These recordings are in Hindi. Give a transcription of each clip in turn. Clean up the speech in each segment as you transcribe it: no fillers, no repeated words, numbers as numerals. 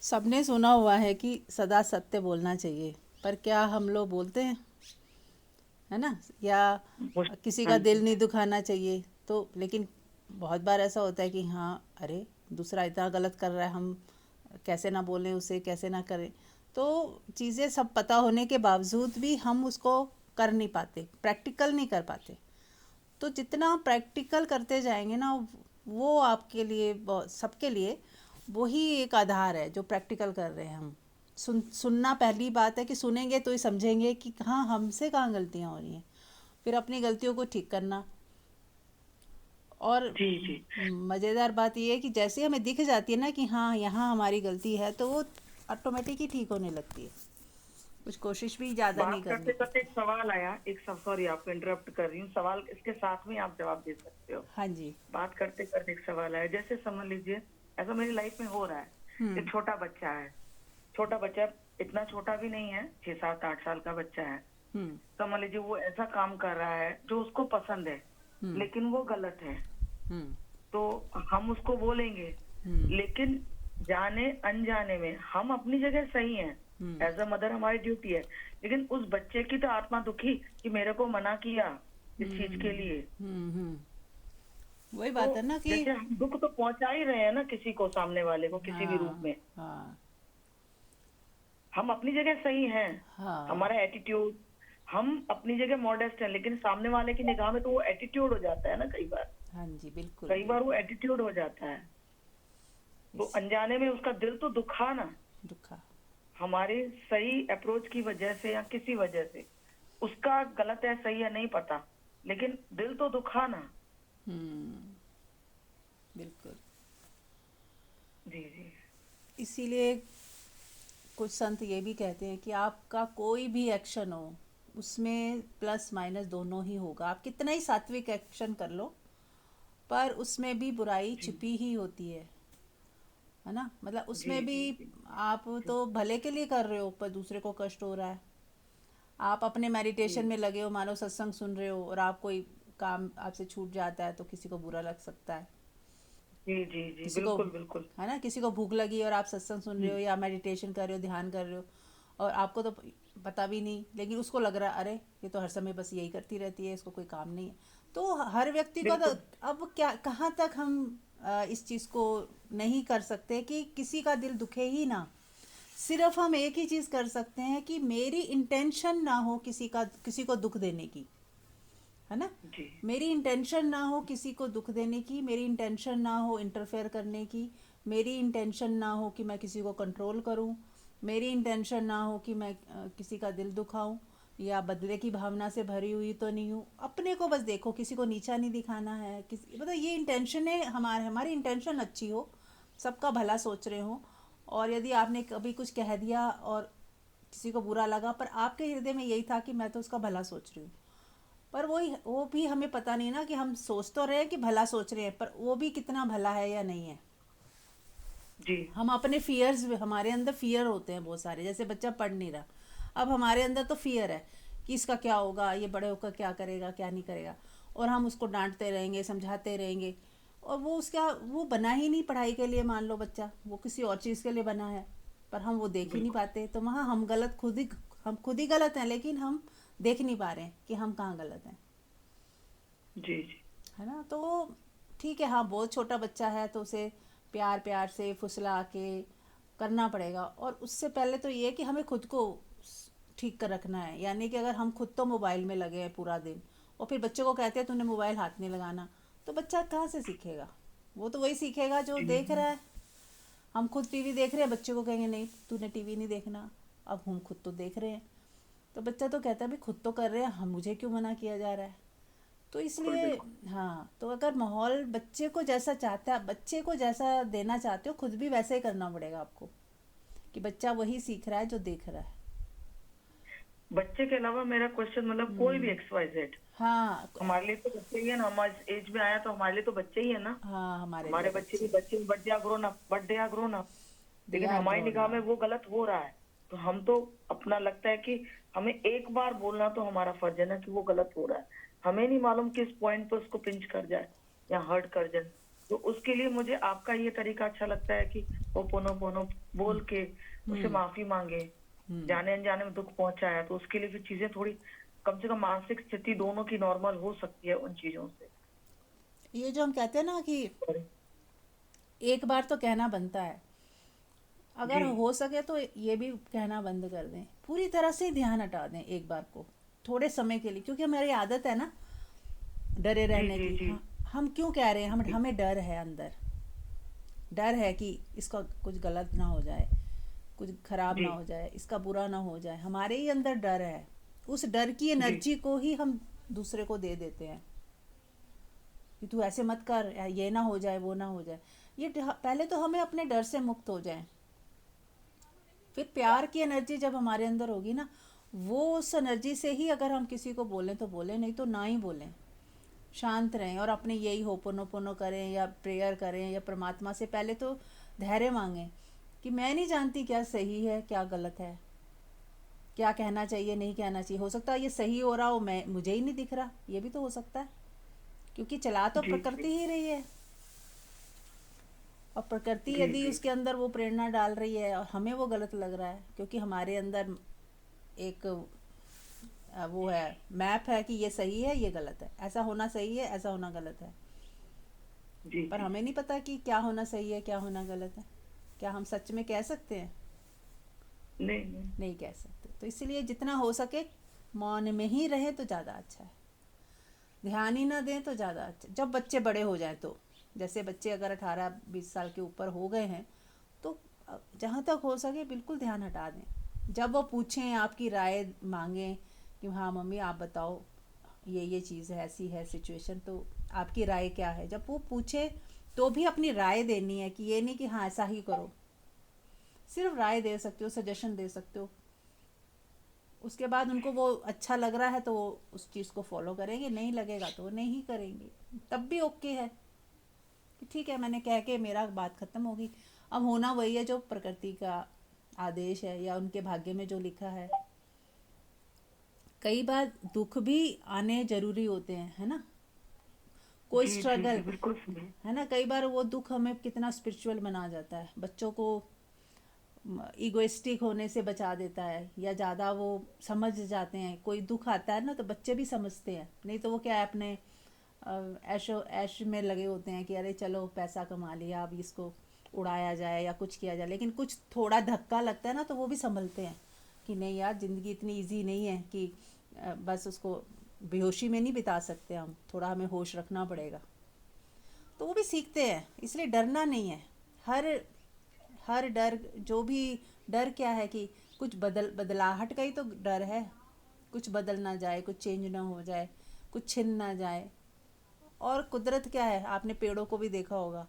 सबने सुना हुआ है कि सदा सत्य बोलना चाहिए, पर क्या हम लोग बोलते हैं? है ना? या किसी हाँ का दिल जी। नहीं दुखाना चाहिए। तो लेकिन बहुत बार ऐसा होता है कि हाँ, अरे दूसरा इतना गलत कर रहा है, हम कैसे ना बोलें उसे, कैसे ना करें। तो चीज़ें सब पता होने के बावजूद भी हम उसको कर नहीं पाते, प्रैक्टिकल नहीं कर पाते। तो जितना प्रैक्टिकल करते जाएंगे ना, वो आपके लिए, सबके लिए वही एक आधार है जो प्रैक्टिकल कर रहे हैं हम। सुनना पहली बात है कि सुनेंगे तो ही समझेंगे कि हाँ, हमसे कहाँ गलतियाँ हो रही हैं, फिर अपनी गलतियों को ठीक करना। और जी जी। मज़ेदार बात यह है कि जैसे हमें दिख जाती है ना कि हाँ, यहाँ हमारी गलती है, तो वो ऑटोमेटिक ही ठीक होने लगती है। कुछ कोशिश भी ज़्यादा नहीं बात करनी करते करते पड़ती। एक सवाल आया, एक सब, सॉरी आपको इंटरप्ट कर रही हूँ, सवाल इसके साथ में आप जवाब दे सकते हो। हाँ जी। बात करते करते एक सवाल आया, जैसे समझ लीजिए ऐसा मेरी लाइफ में हो रहा है। हम्म। एक छोटा बच्चा है, छोटा बच्चा, इतना छोटा भी नहीं है, 6 7 8 साल का बच्चा है। हम्म। समझ लीजिए वो ऐसा काम कर रहा है जो उसको पसंद है, हम्म। लेकिन वो गलत है। हम्म। तो हम उसको बोलेंगे, हम्म। लेकिन जाने अनजाने में हम अपनी जगह सही हैं। हम्म। एज अ मदर हमारी ड्यूटी है, लेकिन उस बच्चे की तो आत्मा दुखी कि मेरे को मना किया इस चीज के लिए। वही तो बात है ना कि जैसे हम दुख तो पहुंचा ही रहे हैं ना किसी को, सामने वाले को किसी भी रूप हाँ, में। हाँ, हम अपनी जगह सही हैं, हाँ, हमारा एटीट्यूड, हम अपनी जगह मॉडेस्ट हैं, लेकिन सामने वाले की निगाह में तो वो एटीट्यूड हो जाता है ना कई बार। हाँ जी, बिल्कुल, कई बार वो बिल्कुल। एटीट्यूड हो जाता है। तो इस अनजाने में उसका दिल तो दुखा ना, दुखा। हमारे सही अप्रोच की वजह से या किसी वजह से। उसका गलत है सही है नहीं पता, लेकिन दिल तो दुखा ना। हम्म। बिल्कुल। जी जी। इसीलिए कुछ संत ये भी कहते हैं कि आपका कोई भी एक्शन हो, उसमें प्लस माइनस दोनों ही होगा। आप कितना ही सात्विक एक्शन कर लो, पर उसमें भी बुराई जी छिपी ही होती है ना? मतलब जी उसमें भी जी जी आप तो भले के लिए कर रहे हो, पर दूसरे को कष्ट हो रहा है। आप अपने मेडिटेशन जी में लगे हो, मानो सत्संग सुन रहे हो, और आप कोई काम आपसे छूट जाता है तो किसी को बुरा लग सकता है। जी जी जी, किसी को, बिल्कुल बिल्कुल। है ना, किसी को भूख लगी और आप सत्संग सुन रहे हो या मेडिटेशन कर रहे हो, ध्यान कर रहे हो, और आपको तो पता भी नहीं, लेकिन उसको लग रहा है अरे ये तो हर समय बस यही करती रहती है, इसको कोई काम नहीं है। तो हर व्यक्ति को तो, बिल्कुल अब क्या, कहाँ तक हम इस चीज़ को नहीं कर सकते कि किसी का दिल दुखे ही ना। सिर्फ हम एक ही चीज़ कर सकते हैं कि मेरी इंटेंशन ना हो किसी को दुख देने की, है ना? जी। मेरी इंटेंशन ना हो किसी को दुख देने की, मेरी इंटेंशन ना हो इंटरफेयर करने की, मेरी इंटेंशन ना हो कि मैं किसी को कंट्रोल करूं, मेरी इंटेंशन ना हो कि मैं किसी का दिल दुखाऊं या बदले की भावना से भरी हुई तो नहीं हूँ। अपने को बस देखो, किसी को नीचा नहीं दिखाना है, किसी मतलब ये इंटेंशन है, हमारी इंटेंशन अच्छी हो, सबका भला सोच रहे हो। और यदि आपने कभी कुछ कह दिया और किसी को बुरा लगा, पर आपके हृदय में यही था कि मैं तो उसका भला सोच रही हूँ, पर वो भी हमें पता नहीं ना कि हम सोच तो रहे हैं कि भला सोच रहे हैं, पर वो भी कितना भला है या नहीं है। जी हम अपने फियर्स, हमारे अंदर फियर होते हैं बहुत सारे। जैसे बच्चा पढ़ नहीं रहा, अब हमारे अंदर तो फियर है कि इसका क्या होगा, ये बड़े होकर क्या करेगा, क्या नहीं करेगा, और हम उसको डांटते रहेंगे, समझाते रहेंगे, और वो बना ही नहीं पढ़ाई के लिए। मान लो बच्चा वो किसी और चीज़ के लिए बना है, पर हम वो देख ही नहीं बिल्कुल। पाते। तो वहाँ हम खुद ही गलत हैं, लेकिन हम देख नहीं पा रहे हैं कि हम कहाँ गलत हैं, जी जी है ना? तो ठीक है, हाँ, बहुत छोटा बच्चा है तो उसे प्यार प्यार से फुसला के करना पड़ेगा। और उससे पहले तो ये है कि हमें खुद को ठीक कर रखना है। यानी कि अगर हम खुद तो मोबाइल में लगे हैं पूरा दिन, और फिर बच्चे को कहते हैं तूने मोबाइल हाथ नहीं लगाना, तो बच्चा कहाँ से सीखेगा? वो तो वही सीखेगा जो जी देख रहा है। हम खुद टीवी देख रहे हैं, बच्चे को कहेंगे नहीं तूने टीवी नहीं देखना, अब हम खुद तो देख रहे हैं, तो बच्चा तो कहता है भाई खुद तो कर रहे हैं हम, मुझे क्यों मना किया जा रहा है? तो बिल्कुल इसलिए, बिल्कुल। हाँ, तो अगर माहौल बच्चे को जैसा चाहता है, बच्चे को जैसा देना चाहते हो, खुद भी वैसे ही करना पड़ेगा आपको, कि बच्चा वही सीख रहा है जो देख रहा है। बच्चे के अलावा मेरा क्वेश्चन, मतलब कोई भी एक्स वाई जेड, हाँ, हमारे लिए तो बच्चे ही है ना। हम इस एज में आया तो हमारे लिए तो बच्चे ही है ना। हाँ, हमारे लिए हमारे बच्चे भी बच्चे। बच्चे, बर्थडे या ग्रोन अप, बर्थडे या ग्रोन अप। दे लेकिन आर हमारी ग्रोन निगाह में अप। वो गलत हो रहा है, तो हम तो, अपना लगता है कि हमें एक बार बोलना तो हमारा फर्ज है ना कि वो गलत हो रहा है। हमें नहीं मालूम किस पॉइंट पे उसको पिंच कर जाए या हर्ट कर जाए। तो उसके लिए मुझे आपका ये तरीका अच्छा लगता है कि ओपोनोपोनो बोल के उससे माफी मांगे, जाने अनजाने में दुख पहुंचा है तो उसके लिए फिर चीजें थोड़ी कम से कम मानसिक स्थिति दोनों की नॉर्मल हो सकती है उन चीजों से। ये जो हम कहते हैं ना कि एक बार तो कहना बनता है, अगर जी हो सके तो ये भी कहना बंद कर दें, पूरी तरह से ध्यान हटा दें एक बार को, थोड़े समय के लिए, क्योंकि हमारी आदत है ना डरे जी रहने जी की। जी हाँ, हम क्यों कह रहे हैं, हम जी हमें डर है अंदर, डर है कि इसका कुछ गलत ना हो जाए, कुछ खराब जी ना हो जाए, इसका बुरा ना हो जाए, हमारे ही अंदर डर है। उस डर की जी एनर्जी को ही हम दूसरे को दे देते हैं कि तू ऐसे मत कर, ये ना हो जाए, वो ना हो जाए। पहले तो हमें अपने डर से मुक्त हो जाए, फिर प्यार की एनर्जी जब हमारे अंदर होगी ना, वो उस एनर्जी से ही अगर हम किसी को बोलें तो बोलें, नहीं तो ना ही बोलें, शांत रहें और अपने यही होपोनोपोनो करें या प्रेयर करें या परमात्मा से पहले तो धैर्य मांगें कि मैं नहीं जानती क्या सही है क्या गलत है, क्या कहना चाहिए नहीं कहना चाहिए, हो सकता है ये सही हो रहा हो, मैं मुझे ही नहीं दिख रहा, ये भी तो हो सकता है, क्योंकि चला तो जी जी प्रकृति ही रही है। और प्रकृति जी यदि जी उसके अंदर वो प्रेरणा डाल रही है और हमें वो गलत लग रहा है, क्योंकि हमारे अंदर एक वो है, मैप है कि ये सही है ये गलत है, ऐसा होना सही है ऐसा होना गलत है, जी पर जी हमें नहीं पता कि क्या होना सही है क्या होना गलत है। क्या हम सच में कह सकते हैं? नहीं नहीं नहीं कह सकते, तो इसलिए जितना हो सके मौन में ही रहे तो ज़्यादा अच्छा है, ध्यान ही ना दें तो ज़्यादा अच्छा। जब बच्चे बड़े हो जाएं तो, जैसे बच्चे अगर 18-20 साल के ऊपर हो गए हैं तो जहाँ तक हो सके बिल्कुल ध्यान हटा दें। जब वो पूछें, आपकी राय मांगें कि हाँ मम्मी आप बताओ, ये चीज़ है, ऐसी है सिचुएशन, तो आपकी राय क्या है, जब वो पूछे तो भी अपनी राय देनी है, कि ये नहीं कि हाँ ऐसा ही करो, सिर्फ राय दे सकते हो, सजेशन दे सकते हो। उसके बाद उनको वो अच्छा लग रहा है तो वो उस चीज़ को फॉलो करेंगे, नहीं लगेगा तो वो नहीं करेंगे, तब भी ओके है कि ठीक है मैंने कह के मेरा बात ख़त्म होगी। अब होना वही है जो प्रकृति का आदेश है या उनके भाग्य में जो लिखा है। कई बार दुख भी आने ज़रूरी होते हैं, है ना, कोई जी जी स्ट्रगल, जी बिल्कुल सही। है ना, कई बार वो दुख हमें कितना स्पिरिचुअल बना जाता है, बच्चों को ईगोइस्टिक होने से बचा देता है, या ज़्यादा वो समझ जाते हैं, कोई दुख आता है ना तो बच्चे भी समझते हैं, नहीं तो वो क्या है अपने ऐशो ऐश में लगे होते हैं कि अरे चलो पैसा कमा लिया अब इसको उड़ाया जाए या कुछ किया जाए, लेकिन कुछ थोड़ा धक्का लगता है ना तो वो भी संभलते हैं कि नहीं यार ज़िंदगी इतनी इजी नहीं है कि बस उसको बेहोशी में नहीं बिता सकते हम, थोड़ा हमें होश रखना पड़ेगा, तो वो भी सीखते हैं। इसलिए डरना नहीं है, हर हर डर, जो भी डर क्या है कि कुछ बदलाहट का ही तो डर है, कुछ बदल ना जाए, कुछ चेंज ना हो जाए, कुछ छिन ना जाए। और कुदरत क्या है, आपने पेड़ों को भी देखा होगा,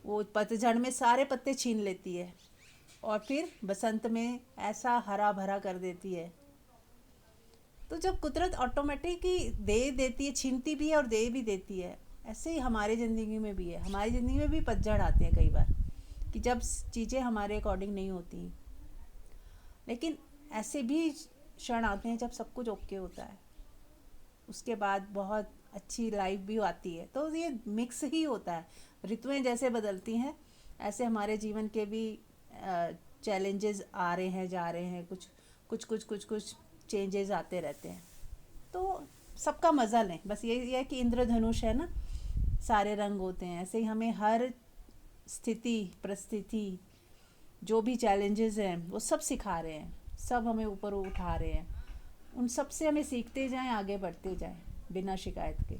वो पतझड़ में सारे पत्ते छीन लेती है और फिर बसंत में ऐसा हरा भरा कर देती है। तो जब कुदरत ऑटोमेटिक ही दे देती है, छीनती भी है और दे भी देती है, ऐसे ही हमारी ज़िंदगी में भी है, हमारी ज़िंदगी में भी पतझड़ आते हैं कई बार कि जब चीज़ें हमारे अकॉर्डिंग नहीं होती, लेकिन ऐसे भी क्षण आते हैं जब सब कुछ ओके होता है, उसके बाद बहुत अच्छी लाइफ भी आती है। तो ये मिक्स ही होता है, ऋतुएं जैसे बदलती हैं ऐसे हमारे जीवन के भी चैलेंजेस आ रहे हैं जा रहे हैं, कुछ कुछ कुछ कुछ कुछ चेंजेस आते रहते हैं। तो सबका मज़ा लें, बस यही है कि इंद्रधनुष है ना, सारे रंग होते हैं, ऐसे ही हमें हर स्थिति परिस्थिति जो भी चैलेंजेस हैं वो सब सिखा रहे हैं, सब हमें ऊपर उठा रहे हैं, उन सब से हमें सीखते जाएं, आगे बढ़ते जाएं बिना शिकायत के।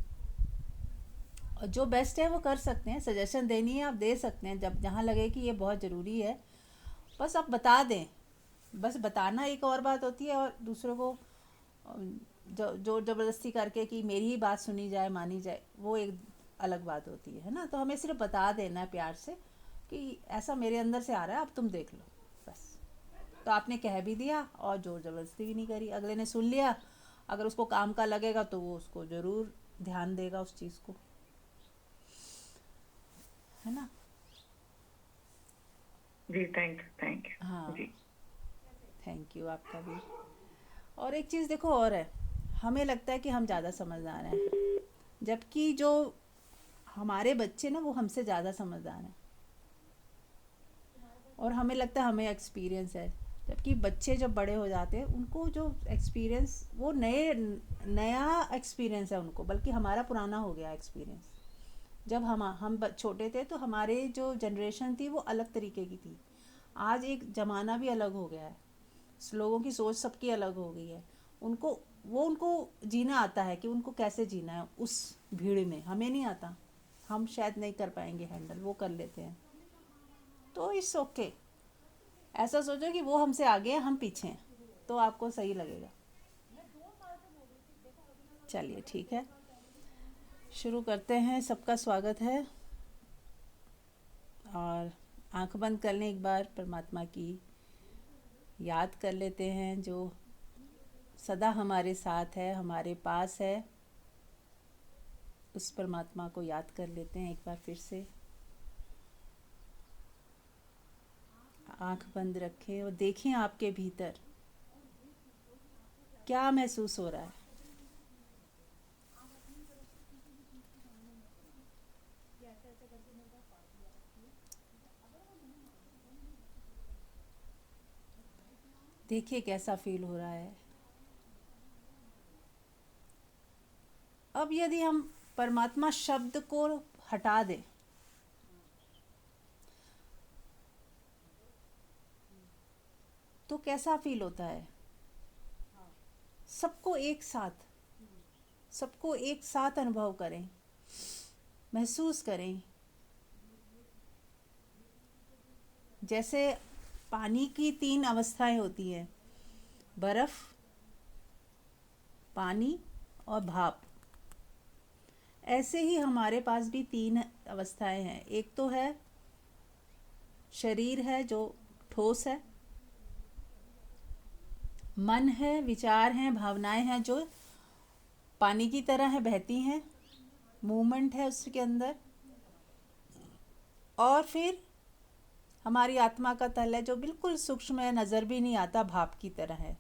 और जो बेस्ट है वो कर सकते हैं, सजेशन देनी है आप दे सकते हैं, जब जहाँ लगे कि ये बहुत ज़रूरी है बस आप बता दें। बस बताना एक और बात होती है, और दूसरों को जो जोर ज़बरदस्ती करके कि मेरी ही बात सुनी जाए मानी जाए, वो एक अलग बात होती है ना। तो हमें सिर्फ बता देना है प्यार से कि ऐसा मेरे अंदर से आ रहा है, अब तुम देख लो, बस। तो आपने कह भी दिया और जोर ज़बरदस्ती भी नहीं करी, अगले ने सुन लिया, अगर उसको काम का लगेगा तो वो उसको ज़रूर ध्यान देगा उस चीज़ को, है ना। जी थैंक यू हाँ, जी थैंक यू आपका भी। और एक चीज़ देखो और है, हमें लगता है कि हम ज़्यादा समझदार हैं, जबकि जो हमारे बच्चे ना वो हमसे ज़्यादा समझदार हैं और हमें लगता है हमें एक्सपीरियंस है, जबकि बच्चे जब बड़े हो जाते हैं उनको जो एक्सपीरियंस वो नया एक्सपीरियंस है उनको, बल्कि हमारा पुराना हो गया एक्सपीरियंस। जब हम छोटे थे तो हमारे जो जनरेशन थी वो अलग तरीके की थी। आज एक ज़माना भी अलग हो गया है, लोगों की सोच सबकी अलग हो गई है। उनको जीना आता है कि उनको कैसे जीना है उस भीड़ में, हमें नहीं आता। हम शायद नहीं कर पाएंगे हैंडल, वो कर लेते हैं। तो इट्स ओके। ऐसा सोचो कि वो हमसे आगे हैं, हम पीछे हैं, तो आपको सही लगेगा। चलिए ठीक है, शुरू करते हैं। सबका स्वागत है और आंख बंद कर लें, एक बार परमात्मा की याद कर लेते हैं जो सदा हमारे साथ है, हमारे पास है। उस परमात्मा को याद कर लेते हैं एक बार फिर से। आंख बंद रखें और देखें आपके भीतर क्या महसूस हो रहा है। देखिए कैसा फील हो रहा है। अब यदि हम परमात्मा शब्द को हटा दें तो कैसा फील होता है। सबको एक साथ अनुभव करें, महसूस करें। जैसे पानी की 3 अवस्थाएं होती हैं, बर्फ, पानी और भाप। ऐसे ही हमारे पास भी 3 अवस्थाएं हैं। एक तो है शरीर है जो ठोस है, मन है, विचार हैं, भावनाएं हैं जो पानी की तरह है, बहती हैं, मूवमेंट है उसके अंदर। और फिर हमारी आत्मा का तल है जो बिल्कुल सूक्ष्म है, नज़र भी नहीं आता, भाप की तरह है।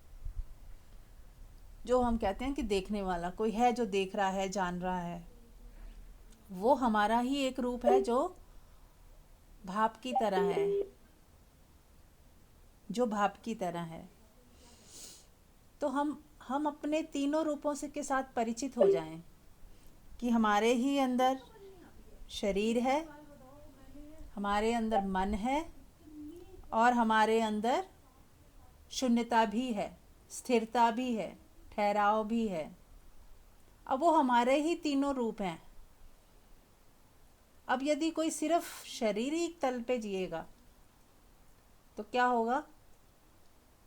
जो हम कहते हैं कि देखने वाला कोई है जो देख रहा है, जान रहा है, वो हमारा ही एक रूप है जो भाप की तरह है, जो भाप की तरह है। तो हम अपने तीनों रूपों से के साथ परिचित हो जाएं कि हमारे ही अंदर शरीर है, हमारे अंदर मन है और हमारे अंदर शून्यता भी है, स्थिरता भी है, ठहराव भी है। अब वो हमारे ही तीनों रूप हैं। अब यदि कोई सिर्फ शारीरिक तल पे जिएगा तो क्या होगा,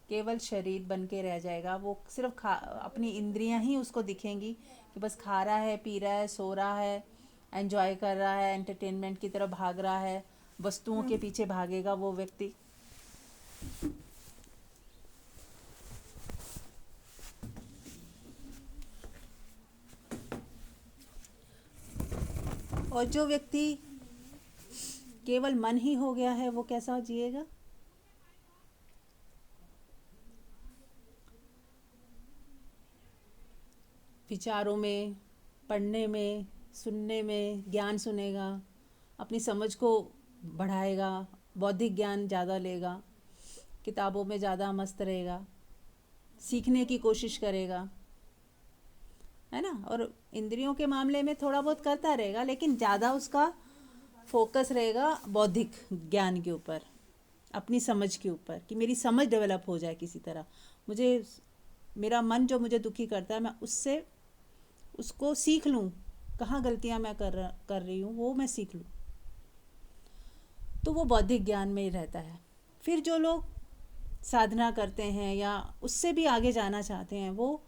केवल शरीर बन के रह जाएगा। वो सिर्फ अपनी इंद्रियां ही उसको दिखेंगी कि बस खा रहा है, पी रहा है, सो रहा है, एंजॉय कर रहा है, एंटरटेनमेंट की तरफ भाग रहा है, वस्तुओं के पीछे भागेगा वो व्यक्ति। और जो व्यक्ति केवल मन ही हो गया है वो कैसा जिएगा। विचारों में, पढ़ने में, सुनने में, ज्ञान सुनेगा, अपनी समझ को बढ़ाएगा, बौद्धिक ज्ञान ज़्यादा लेगा, किताबों में ज़्यादा मस्त रहेगा, सीखने की कोशिश करेगा, है ना। और इंद्रियों के मामले में थोड़ा बहुत करता रहेगा, लेकिन ज़्यादा उसका फोकस रहेगा बौद्धिक ज्ञान के ऊपर, अपनी समझ के ऊपर, कि मेरी समझ डेवलप हो जाए किसी तरह। मुझे मेरा मन जो मुझे दुखी करता है, मैं उसको सीख लूँ, कहाँ गलतियाँ मैं कर रही हूँ वो मैं सीख लूँ। तो वो बौद्धिक ज्ञान में ही रहता है। फिर जो लोग साधना करते हैं या उससे भी आगे जाना चाहते हैं, वो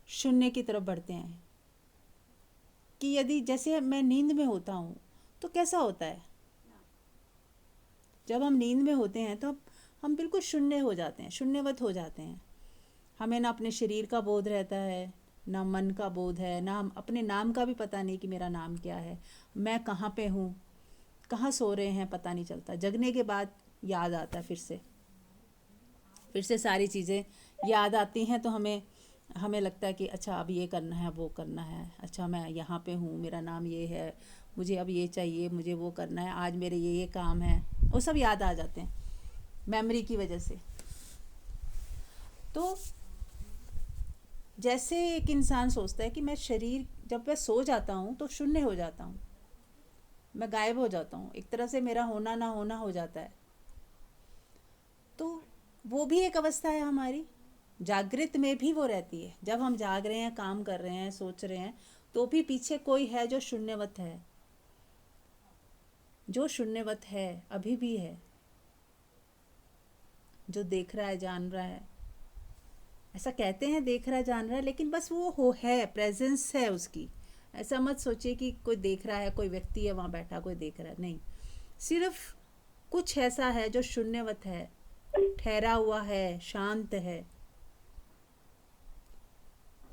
शून्य की तरफ बढ़ते हैं। कि यदि जैसे मैं नींद में होता हूँ तो कैसा होता है, जब हम नींद में होते हैं तो हम बिल्कुल शून्य हो जाते हैं, शून्यवत हो जाते हैं। हमें ना अपने शरीर का बोध रहता है, ना मन का बोध है, ना हम अपने नाम का भी पता नहीं कि मेरा नाम क्या है, मैं कहाँ पे हूँ, कहाँ सो रहे हैं, पता नहीं चलता। जगने के बाद याद आता है, फिर से सारी चीज़ें याद आती हैं। तो हमें लगता है कि अच्छा अब ये करना है, वो करना है, अच्छा मैं यहाँ पे हूँ, मेरा नाम ये है, मुझे अब ये चाहिए, मुझे वो करना है, आज मेरे ये काम है, वो सब याद आ जाते हैं मेमोरी की वजह से। तो जैसे एक इंसान सोचता है कि मैं शरीर, जब मैं सो जाता हूँ तो शून्य हो जाता हूँ, मैं गायब हो जाता हूँ, एक तरह से मेरा होना ना होना हो जाता है। तो वो भी एक अवस्था है हमारी, जागृत में भी वो रहती है। जब हम जाग रहे हैं, काम कर रहे हैं, सोच रहे हैं, तो भी पीछे कोई है जो शून्यवत है, जो शून्यवत है, अभी भी है, जो देख रहा है, जान रहा है। ऐसा कहते हैं देख रहा है, जान रहा है, लेकिन बस वो हो है, प्रेजेंस है उसकी। ऐसा मत सोचिए कि कोई देख रहा है, कोई व्यक्ति है वहाँ बैठा, कोई देख रहा है, नहीं। सिर्फ कुछ ऐसा है जो शून्यवत है, ठहरा हुआ है, शांत है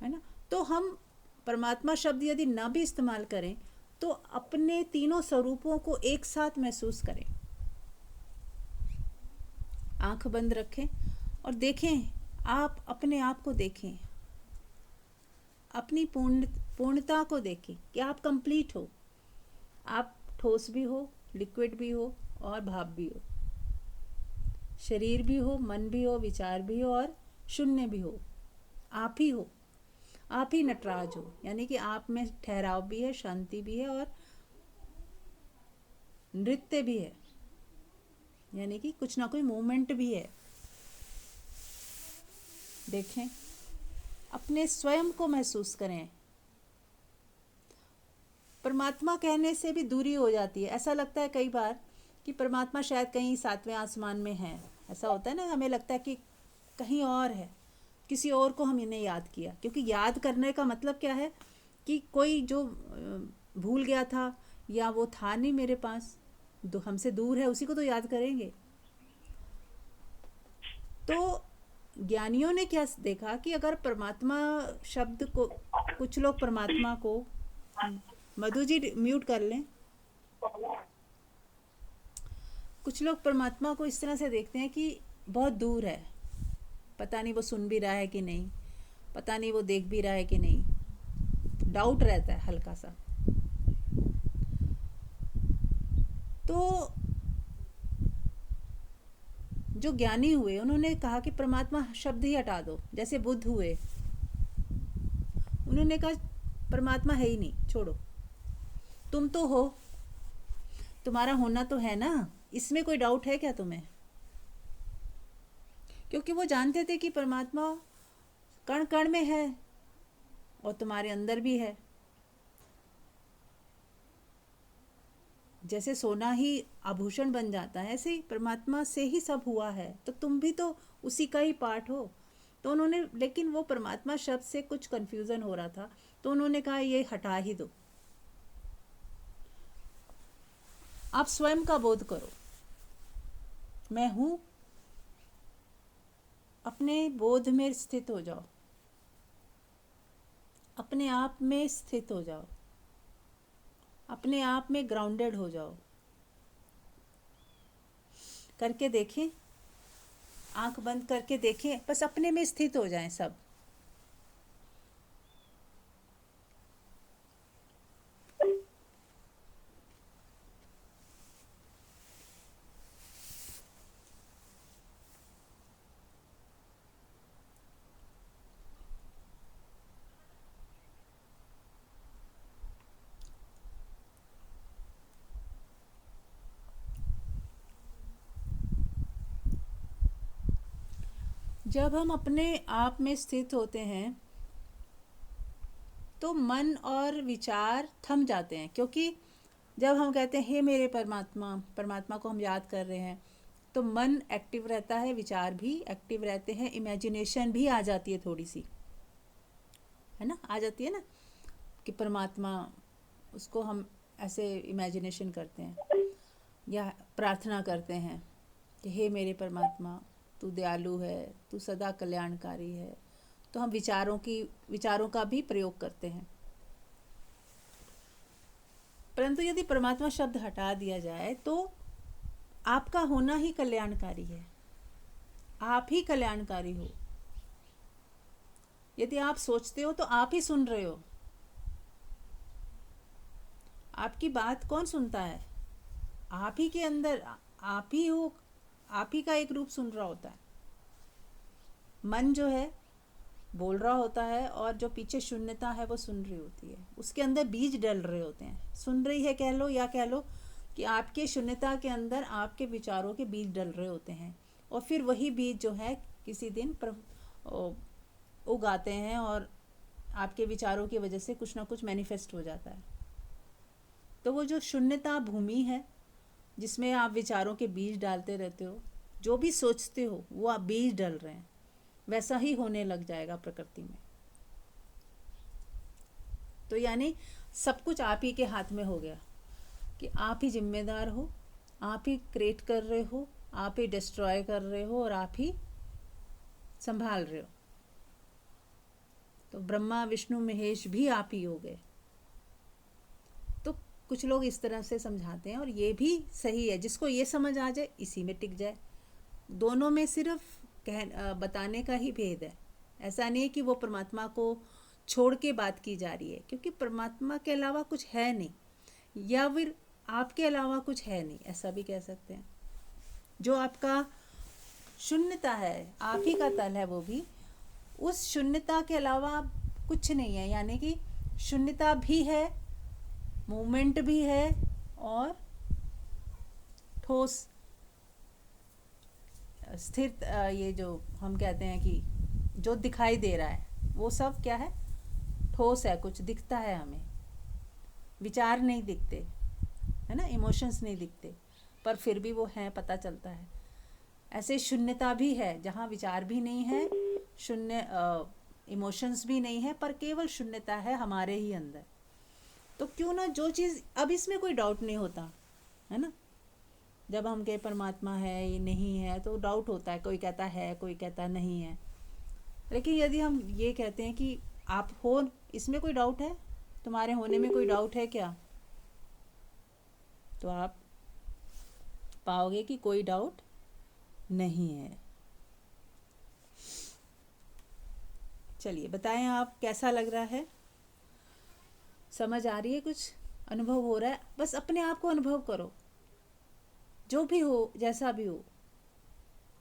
ना। तो हम परमात्मा शब्द यदि ना भी इस्तेमाल करें तो अपने तीनों स्वरूपों को एक साथ महसूस करें। आंख बंद रखें और देखें, आप अपने आप को देखें, अपनी पूर्णता को देखें कि आप कंप्लीट हो। आप ठोस भी हो, लिक्विड भी हो और भाप भी हो, शरीर भी हो, मन भी हो, विचार भी हो और शून्य भी हो। आप ही हो, आप ही नटराज हो, यानी कि आप में ठहराव भी है, शांति भी है और नृत्य भी है, यानी कि कुछ ना कोई मूवमेंट भी है। देखें, अपने स्वयं को महसूस करें। परमात्मा कहने से भी दूरी हो जाती है। ऐसा लगता है कई बार कि परमात्मा शायद कहीं सातवें आसमान में है। ऐसा होता है ना, हमें लगता है कि कहीं और है, किसी और को हम इन्हें याद किया। क्योंकि याद करने का मतलब क्या है कि कोई जो भूल गया था या वो था नहीं मेरे पास, हमसे दूर है, उसी को तो याद करेंगे। तो ज्ञानियों ने क्या देखा कि अगर परमात्मा शब्द को, कुछ लोग परमात्मा को, मधु जी म्यूट कर लें, कुछ लोग परमात्मा को इस तरह से देखते हैं कि बहुत दूर है, पता नहीं वो सुन भी रहा है कि नहीं, पता नहीं वो देख भी रहा है कि नहीं, डाउट रहता है हल्का सा। तो जो ज्ञानी हुए उन्होंने कहा कि परमात्मा शब्द ही हटा दो। जैसे बुद्ध हुए, उन्होंने कहा परमात्मा है ही नहीं, छोड़ो, तुम तो हो, तुम्हारा होना तो है ना, इसमें कोई डाउट है क्या तुम्हें? क्योंकि वो जानते थे कि परमात्मा कण कण में है और तुम्हारे अंदर भी है। जैसे सोना ही आभूषण बन जाता है, ऐसे ही परमात्मा से ही सब हुआ है, तो तुम भी तो उसी का ही पार्ट हो। तो उन्होंने, लेकिन वो परमात्मा शब्द से कुछ कंफ्यूजन हो रहा था, तो उन्होंने कहा ये हटा ही दो, आप स्वयं का बोध करो, मैं हूं, अपने बोध में स्थित हो जाओ, अपने आप में स्थित हो जाओ, अपने आप में ग्राउंडेड हो जाओ। करके देखें, आंख बंद करके देखें, बस अपने में स्थित हो जाएं सब। जब हम अपने आप में स्थित होते हैं तो मन और विचार थम जाते हैं। क्योंकि जब हम कहते हैं हे मेरे परमात्मा, परमात्मा को हम याद कर रहे हैं, तो मन एक्टिव रहता है, विचार भी एक्टिव रहते हैं, इमेजिनेशन भी आ जाती है थोड़ी सी, है ना, आ जाती है ना, कि परमात्मा, उसको हम ऐसे इमेजिनेशन करते हैं या प्रार्थना करते हैं कि हे मेरे परमात्मा, तू दयालु है, तू सदा कल्याणकारी है। तो हम विचारों का भी प्रयोग करते हैं। परंतु यदि परमात्मा शब्द हटा दिया जाए तो आपका होना ही कल्याणकारी है, आप ही कल्याणकारी हो। यदि आप सोचते हो तो आप ही सुन रहे हो, आपकी बात कौन सुनता है? आप ही के अंदर आप ही हो, आप ही का एक रूप सुन रहा होता है। मन जो है बोल रहा होता है और जो पीछे शून्यता है वो सुन रही होती है। उसके अंदर बीज डल रहे होते हैं। सुन रही है कह लो, या कह लो कि आपके शून्यता के अंदर आपके विचारों के बीज डल रहे होते हैं, और फिर वही बीज जो है किसी दिन उगाते हैं और आपके विचारों की वजह से कुछ ना कुछ मैनिफेस्ट हो जाता है। तो वो जो शून्यता भूमि है जिसमें आप विचारों के बीज डालते रहते हो, जो भी सोचते हो वो आप बीज डाल रहे हैं, वैसा ही होने लग जाएगा प्रकृति में। तो यानी सब कुछ आप ही के हाथ में हो गया कि आप ही जिम्मेदार हो, आप ही क्रिएट कर रहे हो, आप ही डिस्ट्रॉय कर रहे हो और आप ही संभाल रहे हो। तो ब्रह्मा विष्णु महेश भी आप ही हो गए। तो कुछ लोग इस तरह से समझाते हैं और ये भी सही है, जिसको ये समझ आ जाए इसी में टिक जाए। दोनों में सिर्फ बताने का ही भेद है। ऐसा नहीं है कि वो परमात्मा को छोड़ के बात की जा रही है, क्योंकि परमात्मा के अलावा कुछ है नहीं, या फिर आपके अलावा कुछ है नहीं, ऐसा भी कह सकते हैं। जो आपका शून्यता है, आप ही का तल है, वो भी उस शून्यता के अलावा कुछ नहीं है। यानी कि शून्यता भी है, मूवमेंट भी है, और ठोस स्थिर ये जो हम कहते हैं कि जो दिखाई दे रहा है वो सब क्या है? ठोस है, कुछ दिखता है हमें। विचार नहीं दिखते, है ना, इमोशंस नहीं दिखते, पर फिर भी वो हैं, पता चलता है। ऐसे शून्यता भी है जहाँ विचार भी नहीं है, शून्य इमोशंस भी नहीं है, पर केवल शून्यता है हमारे ही अंदर। तो क्यों ना जो चीज़, अब इसमें कोई डाउट नहीं होता, है ना। जब हम कहे परमात्मा है ये नहीं है तो डाउट होता है, कोई कहता है कोई कहता नहीं है। लेकिन यदि हम ये कहते हैं कि आप हो, इसमें कोई डाउट है, तुम्हारे होने में कोई डाउट है क्या, तो आप पाओगे कि कोई डाउट नहीं है। चलिए बताएं, आप कैसा लग रहा है? समझ आ रही है? कुछ अनुभव हो रहा है? बस अपने आप को अनुभव करो, जो भी हो, जैसा भी हो।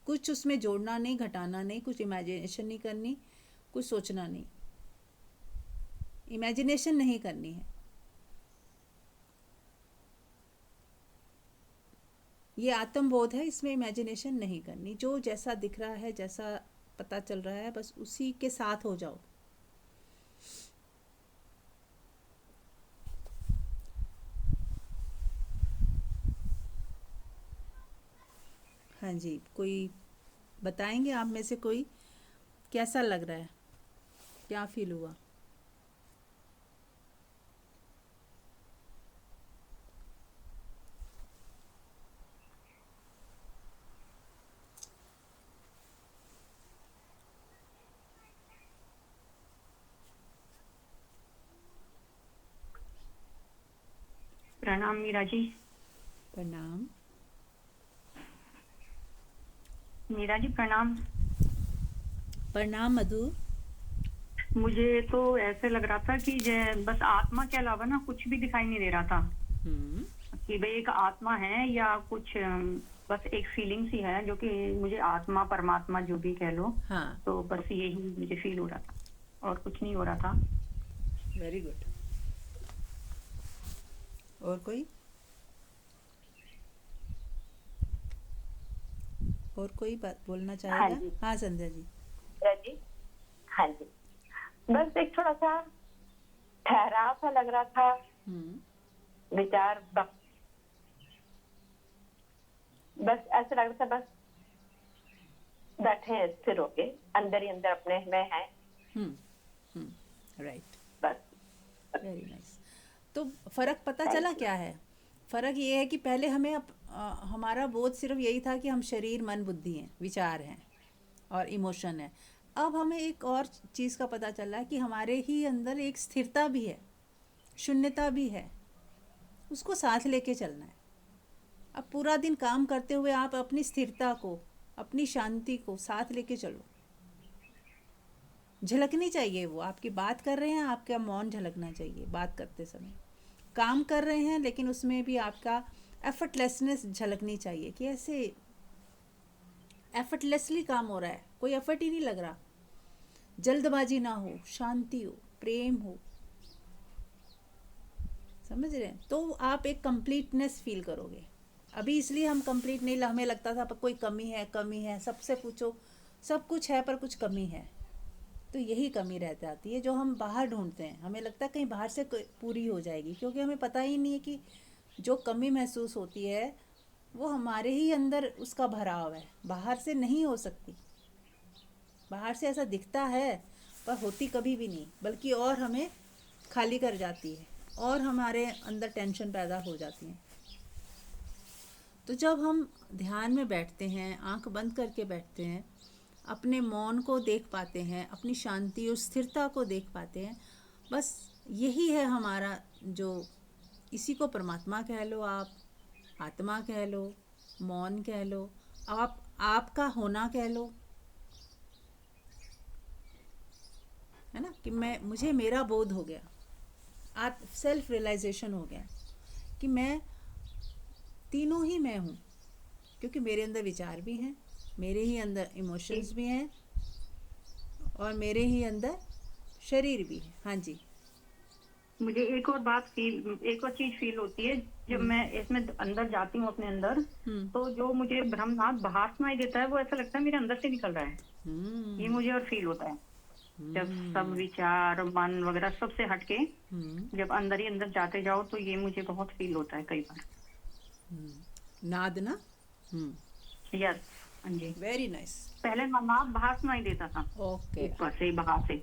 कुछ उसमें जोड़ना नहीं, घटाना नहीं, कुछ इमेजिनेशन नहीं करनी, कुछ सोचना नहीं, इमेजिनेशन नहीं करनी है। ये आत्मबोध है, इसमें इमेजिनेशन नहीं करनी। जो जैसा दिख रहा है, जैसा पता चल रहा है, बस उसी के साथ हो जाओ। हाँ जी, कोई बताएंगे आप में से कोई, कैसा लग रहा है, क्या फील हुआ? प्रणाम मीरा जी। प्रणाम। मीरा जी प्रणाम। प्रणाम मधु। मुझे तो ऐसे लग रहा था कि बस आत्मा के अलावा ना कुछ भी दिखाई नहीं दे रहा था, कि भाई एक आत्मा है या कुछ बस एक फीलिंग सी है, जो कि मुझे आत्मा परमात्मा जो भी कह लो। हाँ, तो बस यही मुझे फील हो रहा था और कुछ नहीं हो रहा था। Very good. और कोई? और कोई बात बोलना हाँ चाहेगा? जी। हाँ संध्या जी। जी। हाँ जी, बस एक थोड़ा सा ठहराव सा लग रहा था, विचार बस ऐसा लग रहा था, बस बैठे हैं स्थिर होके, अंदर ही अंदर अपने में है। राइट, बस वेरी नाइस। तो फर्क पता चला Thank you. क्या है? फर्क ये है कि पहले हमें हमारा बोध सिर्फ यही था कि हम शरीर, मन, बुद्धि हैं, विचार हैं और इमोशन है। अब हमें एक और चीज़ का पता चला है कि हमारे ही अंदर एक स्थिरता भी है, शून्यता भी है, उसको साथ लेके चलना है। अब पूरा दिन काम करते हुए आप अपनी स्थिरता को, अपनी शांति को साथ लेके चलो। झलकनी चाहिए वो, आपकी बात कर रहे हैं, आपका मौन झलकना चाहिए बात करते समय। काम कर रहे हैं लेकिन उसमें भी आपका एफर्टलेसनेस झलकनी चाहिए कि ऐसे एफर्टलेसली काम हो रहा है, कोई एफर्ट ही नहीं लग रहा, जल्दबाजी ना हो, शांति हो, प्रेम हो, समझ रहे हैं? तो आप एक कंप्लीटनेस फील करोगे। अभी इसलिए हम कंप्लीट नहीं, हमें लगता था पर कोई कमी है, सबसे पूछो सब कुछ है पर कुछ कमी है। तो यही कमी रह जाती है जो हम बाहर ढूंढते हैं, हमें लगता है कहीं बाहर से पूरी हो जाएगी, क्योंकि हमें पता ही नहीं है कि जो कमी महसूस होती है वो हमारे ही अंदर उसका भराव है, बाहर से नहीं हो सकती। बाहर से ऐसा दिखता है पर होती कभी भी नहीं, बल्कि और हमें खाली कर जाती है और हमारे अंदर टेंशन पैदा हो जाती है। तो जब हम ध्यान में बैठते हैं, आंख बंद करके बैठते हैं, अपने मौन को देख पाते हैं, अपनी शांति और स्थिरता को देख पाते हैं, बस यही है हमारा जो, इसी को परमात्मा कह लो, आप आत्मा कह लो, मौन कह लो, आप आपका होना कह लो, है ना? कि मुझे मेरा बोध हो गया, सेल्फ रियलाइजेशन हो गया कि मैं तीनों ही मैं हूँ, क्योंकि मेरे अंदर विचार भी हैं, मेरे ही अंदर इमोशंस भी हैं और मेरे ही अंदर शरीर भी है। हाँ जी। मुझे एक और चीज फील होती है जब मैं इसमें अंदर जाती हूँ अपने अंदर, तो जो मुझे ब्रह्मनाथ बाहर सुनाई देता है वो ऐसा लगता है मेरे अंदर से निकल रहा है। ये मुझे और फील होता है जब सब विचार मन वगैरह सबसे हटके जब अंदर ही अंदर जाते जाओ, तो ये मुझे बहुत फील होता है कई बार। नाद ना। यस, हाँ जी। Very nice. पहले नाद बाहर सुनाई देता था, ओके। ऊपर से बाहर से,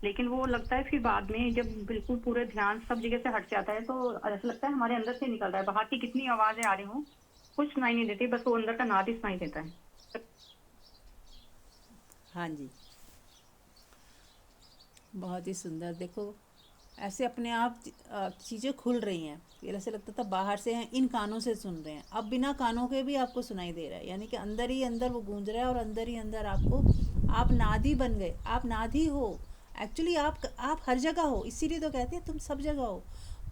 लेकिन वो लगता है फिर बाद में जब बिल्कुल पूरे ध्यान सब जगह से हट जाता है तो ऐसा लगता है हमारे अंदर से निकल रहा है। बाहर की कितनी आवाजें आ रही हूँ कुछ सुनाई नहीं देती, बस वो अंदर का नाद ही सुनाई देता है। हाँ जी, बहुत ही सुंदर। देखो ऐसे अपने आप चीज़ें खुल रही हैं। पहले से लगता था बाहर से हैं, इन कानों से सुन रहे हैं, अब बिना कानों के भी आपको सुनाई दे रहा है, यानी कि अंदर ही अंदर वो गूंज रहा है और अंदर ही अंदर आप नादी बन गए, आप नादी हो। एक्चुअली आप हर जगह हो, इसीलिए तो कहते हैं तुम सब जगह हो,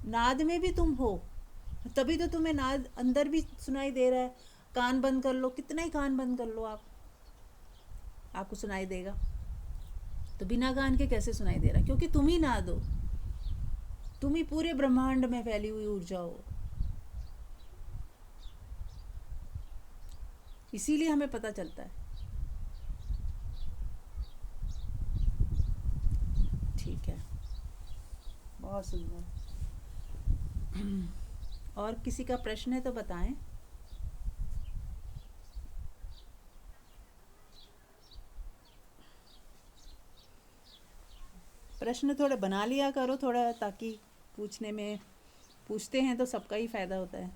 नाद में भी तुम हो, तभी तो तुम्हें नाद अंदर भी सुनाई दे रहा है। कान बंद कर लो, कितना ही कान बंद कर लो आपको सुनाई देगा। तो बिना कान के कैसे सुनाई दे रहा? क्योंकि तुम ही नाद हो, तुम ही पूरे ब्रह्मांड में फैली हुई ऊर्जा हो। इसीलिए हमें पता चलता है। ठीक है, बहुत सुंदर। और किसी का प्रश्न है तो बताएं। प्रश्न थोड़े बना लिया करो थोड़ा, ताकि पूछते हैं तो सबका ही फायदा होता है।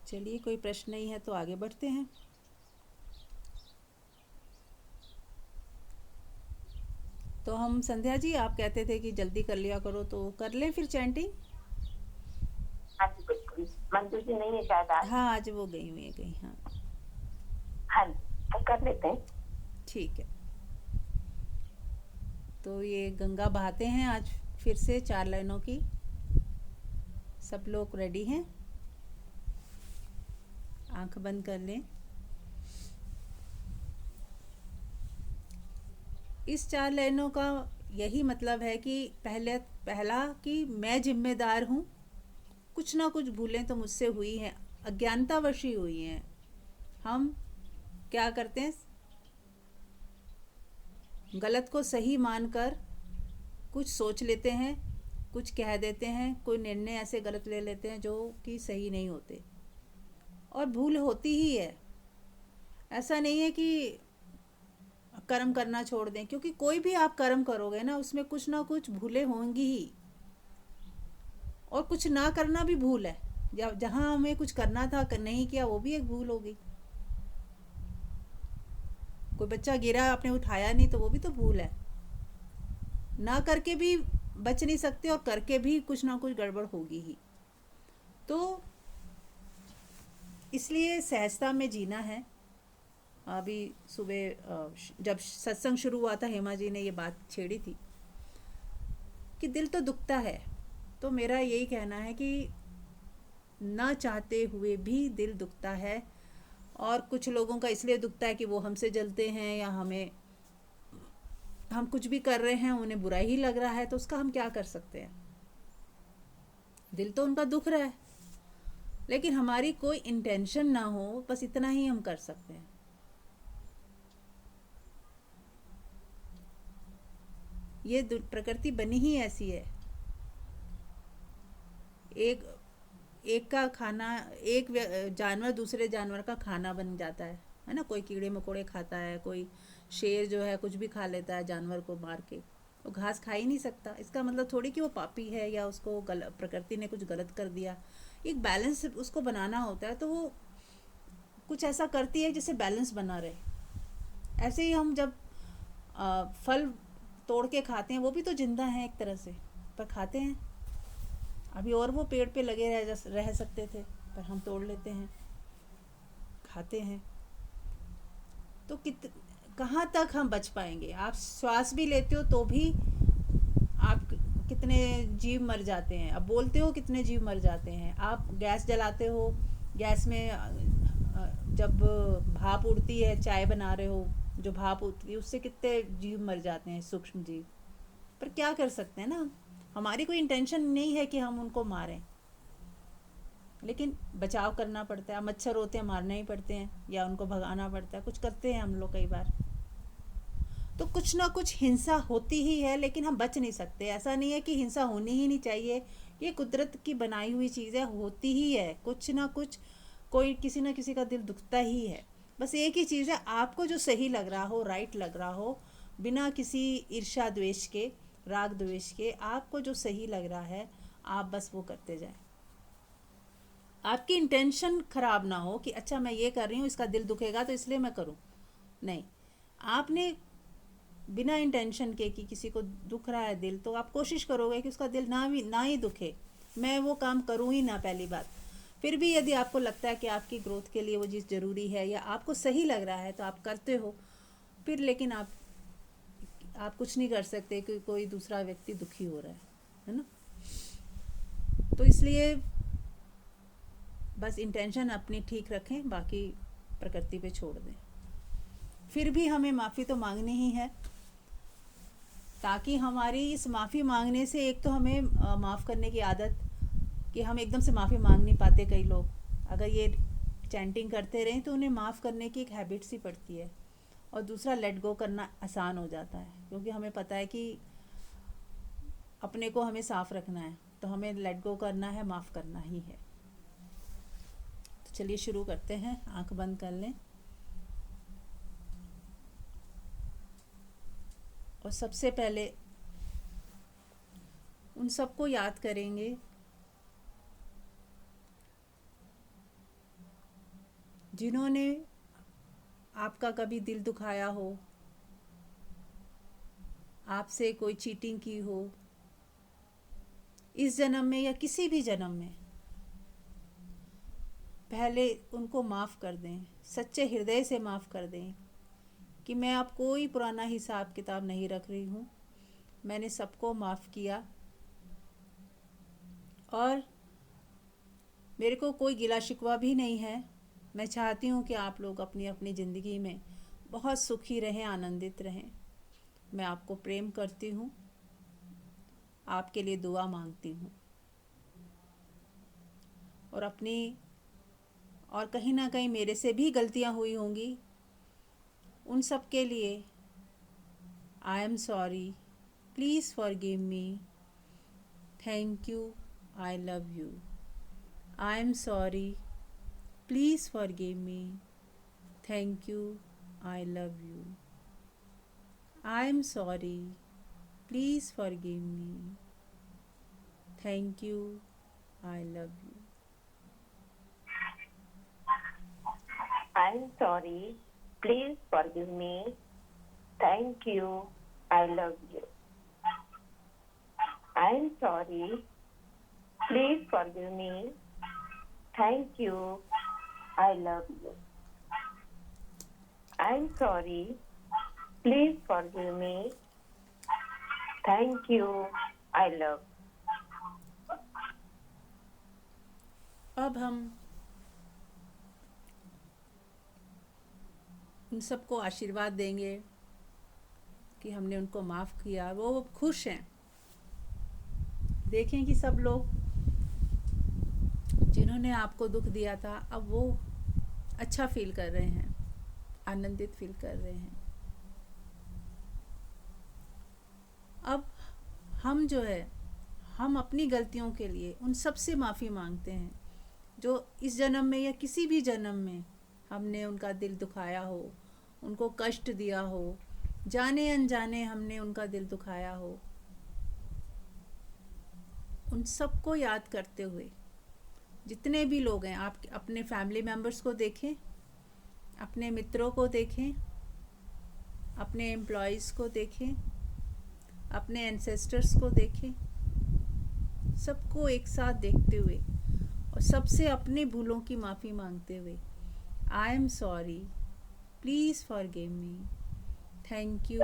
चलिए, कोई प्रश्न नहीं है तो आगे बढ़ते हैं। तो हम संध्या जी, आप कहते थे कि जल्दी कर लिया करो, तो कर लें फिर चैंटिंग। हाँ जी बिल्कुल। मंजू जी नहीं है शायद आज। हाँ, आज वो गई हुई है कहीं। हाँ हाँ जी, तो कर लेते हैं। ठीक है। तो ये गंगा बहाते हैं आज फिर से 4 लाइनों की। सब लोग रेडी हैं? आंख बंद कर लें। इस 4 लाइनों का यही मतलब है कि पहला कि मैं जिम्मेदार हूँ, कुछ ना कुछ भूलें तो मुझसे हुई हैं, अज्ञानतावश ही हुई हैं। हम क्या करते हैं, गलत को सही मानकर कुछ सोच लेते हैं, कुछ कह देते हैं, कोई निर्णय ऐसे गलत ले लेते हैं जो कि सही नहीं होते, और भूल होती ही है। ऐसा नहीं है कि कर्म करना छोड़ दें, क्योंकि कोई भी आप कर्म करोगे ना, उसमें कुछ ना कुछ भूलें होंगी ही, और कुछ ना करना भी भूल है। जहाँ हमें कुछ करना था नहीं किया, वो भी एक भूल हो गई। कोई बच्चा गिरा, आपने उठाया नहीं, तो वो भी तो भूल है। ना करके भी बच नहीं सकते और करके भी कुछ ना कुछ गड़बड़ होगी ही। तो इसलिए सहजता में जीना है। अभी सुबह जब सत्संग शुरू हुआ था, हेमा जी ने ये बात छेड़ी थी कि दिल तो दुखता है, तो मेरा यही कहना है कि ना चाहते हुए भी दिल दुखता है। और कुछ लोगों का इसलिए दुखता है कि वो हमसे जलते हैं या हम कुछ भी कर रहे हैं उन्हें बुरा ही लग रहा है, तो उसका हम क्या कर सकते हैं। दिल तो उनका दुख रहा है, लेकिन हमारी कोई इंटेंशन ना हो, बस इतना ही हम कर सकते हैं। ये प्रकृति बनी ही ऐसी है। एक का खाना, एक जानवर दूसरे जानवर का खाना बन जाता है ना। कोई कीड़े मकोड़े खाता है, कोई शेर जो है कुछ भी खा लेता है जानवर को मार के, वो घास खा ही नहीं सकता। इसका मतलब थोड़ी कि वो पापी है या उसको प्रकृति ने कुछ गलत कर दिया। एक बैलेंस उसको बनाना होता है, तो वो कुछ ऐसा करती है जिससे बैलेंस बना रहे। ऐसे ही हम जब फल तोड़ के खाते हैं, वो भी तो जिंदा हैं एक तरह से, पर खाते हैं। अभी और वो पेड़ पे लगे रह सकते थे, पर हम तोड़ लेते हैं, खाते हैं। तो कहाँ तक हम बच पाएंगे। आप श्वास भी लेते हो तो भी आप कितने जीव मर जाते हैं। अब बोलते हो कितने जीव मर जाते हैं। आप गैस जलाते हो, गैस में जब भाप उड़ती है, चाय बना रहे हो, जो भाप उड़ती है उससे कितने जीव मर जाते हैं, सूक्ष्म जीव। पर क्या कर सकते हैं ना, हमारी कोई इंटेंशन नहीं है कि हम उनको मारें, लेकिन बचाव करना पड़ता है। मच्छर होते हैं, मारना ही पड़ते हैं या उनको भगाना पड़ता है, कुछ करते हैं हम लोग कई बार। तो कुछ ना कुछ हिंसा होती ही है, लेकिन हम बच नहीं सकते। ऐसा नहीं है कि हिंसा होनी ही नहीं चाहिए, ये कुदरत की बनाई हुई चीज़ें होती ही है। कुछ ना कुछ कोई किसी ना किसी का दिल दुखता ही है। बस एक ही चीज़ है, आपको जो सही लग रहा हो, राइट लग रहा हो, बिना किसी ईर्ष्या द्वेष के, राग द्वेष के, आपको जो सही लग रहा है आप बस वो करते जाएं। आपकी इंटेंशन खराब ना हो कि अच्छा मैं ये कर रही हूँ, इसका दिल दुखेगा तो इसलिए मैं करूँ। नहीं, आपने बिना इंटेंशन के कि किसी को दुख रहा है दिल, तो आप कोशिश करोगे कि उसका दिल ना ही दुखे, मैं वो काम करूँ ही ना, पहली बात। फिर भी यदि आपको लगता है कि आपकी ग्रोथ के लिए वो चीज़ ज़रूरी है या आपको सही लग रहा है तो आप करते हो। फिर लेकिन आप कुछ नहीं कर सकते कि कोई दूसरा व्यक्ति दुखी हो रहा है ना। तो इसलिए बस इंटेंशन अपनी ठीक रखें, बाकी प्रकृति पे छोड़ दें। फिर भी हमें माफ़ी तो मांगनी ही है, ताकि हमारी इस माफ़ी मांगने से एक तो हमें माफ़ करने की आदत, कि हम एकदम से माफ़ी मांग नहीं पाते। कई लोग अगर ये चैंटिंग करते रहें तो उन्हें माफ़ करने की एक हैबिट सी पड़ती है। और दूसरा, लेट गो करना आसान हो जाता है, क्योंकि हमें पता है कि अपने को हमें साफ रखना है, तो हमें लेट गो करना है, माफ़ करना ही है। तो चलिए शुरू करते हैं। आंख बंद कर लें और सबसे पहले उन सबको याद करेंगे जिन्होंने आपका कभी दिल दुखाया हो, आपसे कोई चीटिंग की हो इस जन्म में या किसी भी जन्म में। पहले उनको माफ़ कर दें, सच्चे हृदय से माफ़ कर दें कि मैं अब कोई पुराना हिसाब किताब नहीं रख रही हूँ, मैंने सबको माफ़ किया और मेरे को कोई गिला शिकवा भी नहीं है। मैं चाहती हूँ कि आप लोग अपनी अपनी ज़िंदगी में बहुत सुखी रहें, आनंदित रहें। मैं आपको प्रेम करती हूँ, आपके लिए दुआ मांगती हूँ। और कहीं ना कहीं मेरे से भी गलतियाँ हुई होंगी, उन सब के लिए I am sorry, please forgive me, thank you, I love you. I am sorry, please forgive me, thank you, I love you. I am sorry, please forgive me, thank you, I love you. I'm sorry. Please forgive me. Thank you. I love you. I'm sorry. Please forgive me. Thank you. I love you. I'm sorry. Please forgive me. Thank you. I love you. अब हम उन सबको आशीर्वाद देंगे कि हमने उनको माफ़ किया, वो खुश हैं। देखें कि सब लोग जिन्होंने आपको दुख दिया था अब वो अच्छा फील कर रहे हैं, आनंदित फील कर रहे हैं। अब हम जो है, हम अपनी गलतियों के लिए उन सब से माफ़ी मांगते हैं जो इस जन्म में या किसी भी जन्म में हमने उनका दिल दुखाया हो, उनको कष्ट दिया हो, जाने अनजाने हमने उनका दिल दुखाया हो। उन सबको याद करते हुए जितने भी लोग हैं, आप अपने फैमिली मेम्बर्स को देखें, अपने मित्रों को देखें, अपने एम्प्लॉयज़ को देखें, अपने एंसेस्टर्स को देखें, सबको एक साथ देखते हुए और सबसे अपने भूलों की माफ़ी मांगते हुए, I am sorry, please forgive me, thank you,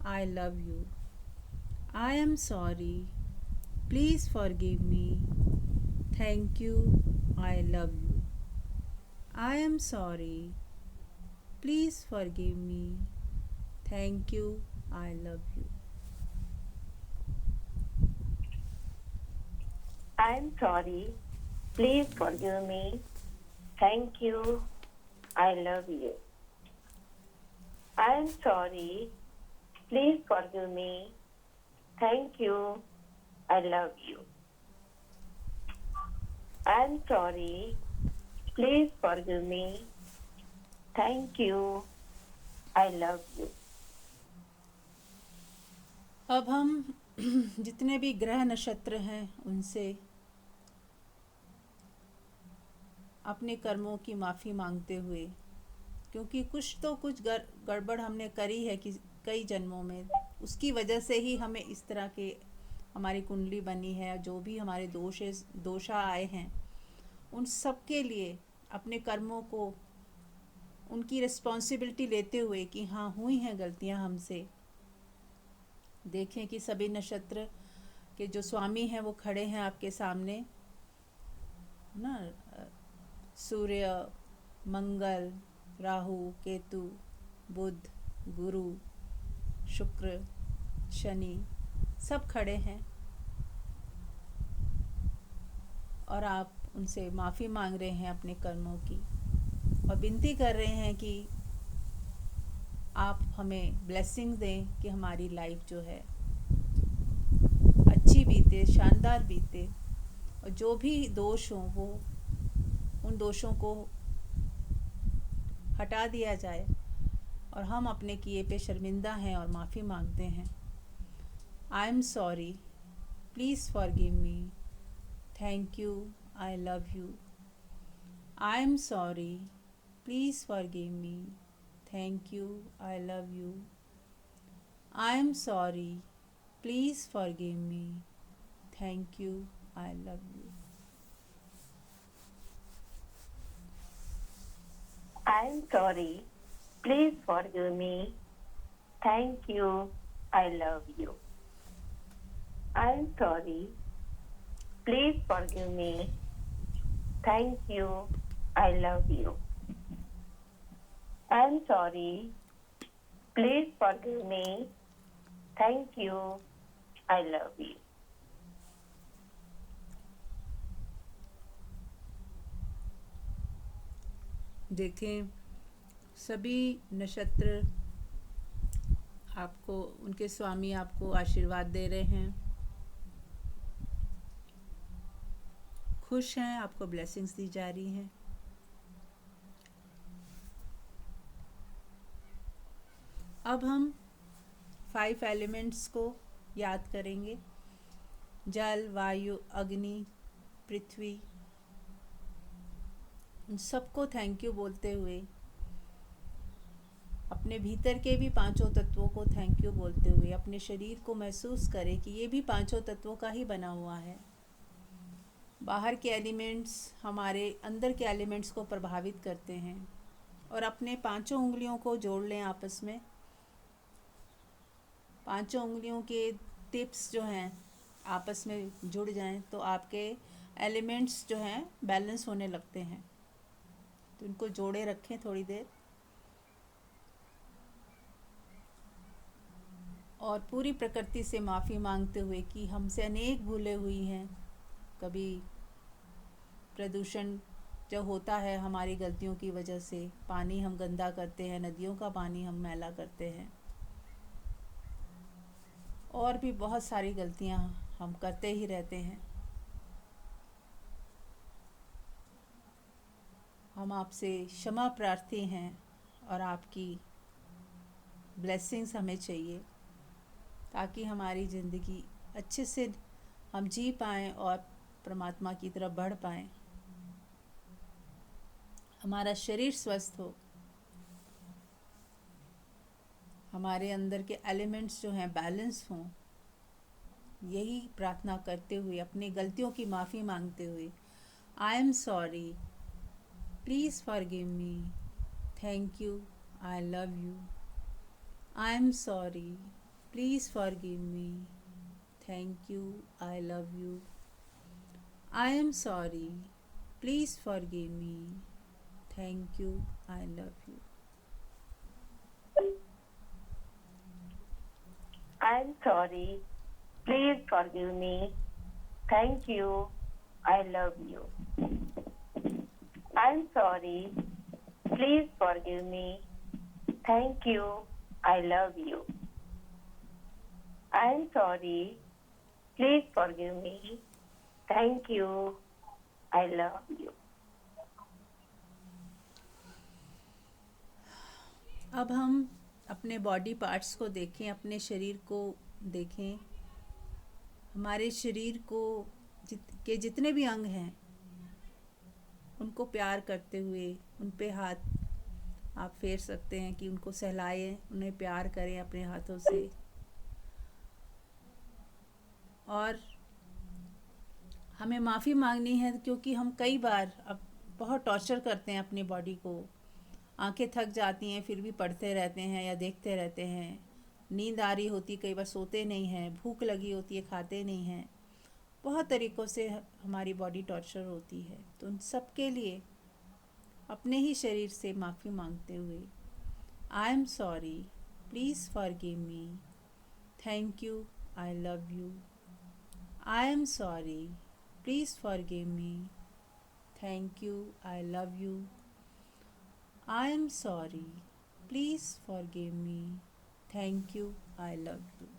I love you. I am sorry, please forgive me, thank you, I love you. I am sorry, please forgive me, thank you, I love you. I'm sorry. Please forgive me. Thank you. I love you. I'm sorry. Please forgive me. Thank you. I love you. I'm sorry. Please forgive me. Thank you. I love you. अब हम जितने भी ग्रह नक्षत्र हैं उनसे अपने कर्मों की माफ़ी मांगते हुए, क्योंकि कुछ तो कुछ गड़बड़ हमने करी है कि कई जन्मों में, उसकी वजह से ही हमें इस तरह के हमारी कुंडली बनी है। जो भी हमारे दोषा आए हैं उन सब के लिए अपने कर्मों को, उनकी रिस्पॉन्सिबिलिटी लेते हुए कि हाँ हुई हैं गलतियाँ हमसे। देखें कि सभी नक्षत्र के जो स्वामी हैं वो खड़े हैं आपके सामने ना, सूर्य, मंगल, राहु, केतु, बुध, गुरु, शुक्र, शनि, सब खड़े हैं और आप उनसे माफ़ी मांग रहे हैं अपने कर्मों की और विनती कर रहे हैं कि आप हमें ब्लेसिंग दें कि हमारी लाइफ जो है अच्छी बीते, शानदार बीते, और जो भी दोष हों वो उन दोषों को हटा दिया जाए और हम अपने किए पे शर्मिंदा हैं और माफ़ी मांगते हैं। I am sorry, please forgive me, thank you, I love you. I am sorry, please forgive me, thank you, I love you. I am sorry, please forgive me, thank you, I love you. I'm sorry. Please forgive me. Thank you. I love you. I'm sorry. Please forgive me. Thank you. I love you. I'm sorry. Please forgive me. Thank you. I love you. देखें सभी नक्षत्र आपको, उनके स्वामी आपको आशीर्वाद दे रहे हैं, खुश हैं, आपको ब्लेसिंग्स दी जा रही हैं। अब हम 5 एलिमेंट्स को याद करेंगे, जल, वायु, अग्नि, पृथ्वी। उन सबको थैंक यू बोलते हुए अपने भीतर के भी पांचों तत्वों को थैंक यू बोलते हुए अपने शरीर को महसूस करें कि ये भी पांचों तत्वों का ही बना हुआ है। बाहर के एलिमेंट्स हमारे अंदर के एलिमेंट्स को प्रभावित करते हैं, और अपने पांचों उंगलियों को जोड़ लें आपस में। पांचों उंगलियों के टिप्स जो हैं आपस में जुड़ जाएं तो आपके एलिमेंट्स जो हैं बैलेंस होने लगते हैं। तो इनको जोड़े रखें थोड़ी देर, और पूरी प्रकृति से माफ़ी मांगते हुए कि हमसे अनेक भूलें हुई हैं। कभी प्रदूषण जो होता है हमारी गलतियों की वजह से, पानी हम गंदा करते हैं, नदियों का पानी हम मैला करते हैं, और भी बहुत सारी गलतियां हम करते ही रहते हैं। हम आपसे क्षमा प्रार्थी हैं और आपकी ब्लेसिंग्स हमें चाहिए ताकि हमारी ज़िंदगी अच्छे से हम जी पाएँ और परमात्मा की तरफ बढ़ पाएँ, हमारा शरीर स्वस्थ हो, हमारे अंदर के एलिमेंट्स जो हैं बैलेंस हों। यही प्रार्थना करते हुए, अपनी गलतियों की माफ़ी मांगते हुए, I am sorry, please forgive me, thank you, I love you. I am sorry, please forgive me, thank you, I love you. I am sorry, please forgive me, thank you, I love you. I'm sorry. Please forgive me. Thank you. I love you. I'm sorry. Please forgive me. Thank you. I love you. I'm sorry. Please forgive me. Thank you. I love you. अब हम अपने बॉडी पार्ट्स को देखें, अपने शरीर को देखें। हमारे शरीर को के जितने भी अंग हैं उनको प्यार करते हुए उन पे हाथ आप फेर सकते हैं कि उनको सहलाएं, उन्हें प्यार करें अपने हाथों से। और हमें माफ़ी मांगनी है क्योंकि हम कई बार अब बहुत टॉर्चर करते हैं अपनी बॉडी को। आंखें थक जाती हैं फिर भी पढ़ते रहते हैं या देखते रहते हैं। नींद आ रही होती, कई बार सोते नहीं हैं। भूख लगी होती है, खाते नहीं हैं। बहुत तरीक़ों से हमारी बॉडी टॉर्चर होती है। तो उन सब के लिए अपने ही शरीर से माफ़ी मांगते हुए, I am sorry, please forgive me, thank you, I love you. I am sorry, please forgive me, thank you, I love you. I am sorry. Please forgive me. Thank you. I love you.